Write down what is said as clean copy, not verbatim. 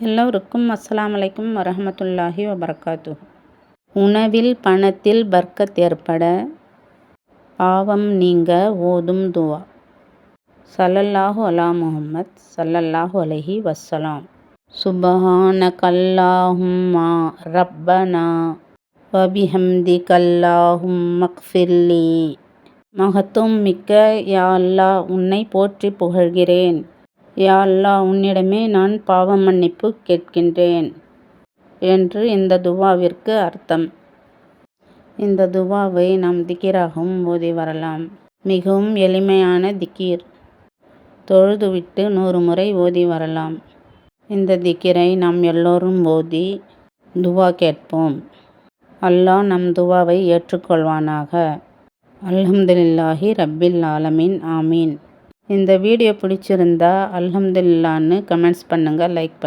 எல்லோருக்கும் அஸ்ஸலாமு அலைக்கும் வரஹ்மத்துல்லாஹி வபரகாத்துஹு. உணவில் பணத்தில் பர்க்கத் ஏற்பட பாவம் நீங்க ஓதும் துவா. ஸல்லல்லாஹு அலா முஹம்மத் ஸல்லல்லாஹு அலைஹி வஸல்லம். சுப்ஹானகல்லாஹும்ம ரப்பனா வபிஹம்திகல்லாஹும்மக்ஃபிர்லி. மகத்துவம் மிக்க யா அல்லாஹ், உன்னை போற்றி புகழ்கிறேன். யா அல்லாஹ், உன்னிடமே நான் பாவ மன்னிப்பு கேட்கின்றேன் என்று இந்த துவாவிற்கு அர்த்தம். இந்த துவாவை நாம் திக்ராகவும் ஓதி வரலாம். மிகவும் எளிமையான திக்ர். தொழுதுவிட்டு 100 முறை ஓதி வரலாம். இந்த திக்ரை நாம் எல்லோரும் ஓதி துவா கேட்போம். அல்லாஹ் நம் துவாவை ஏற்றுக்கொள்வானாக. அல்ஹம்துலில்லாஹி ரப்பில் ஆலமீன். ஆமீன். இந்த வீடியோ பிடிச்சிருந்தா அல்ஹம்துலில்லாஹ்னு கமெண்ட்ஸ் பண்ணுங்கள், லைக் பண்ணுங்கள்.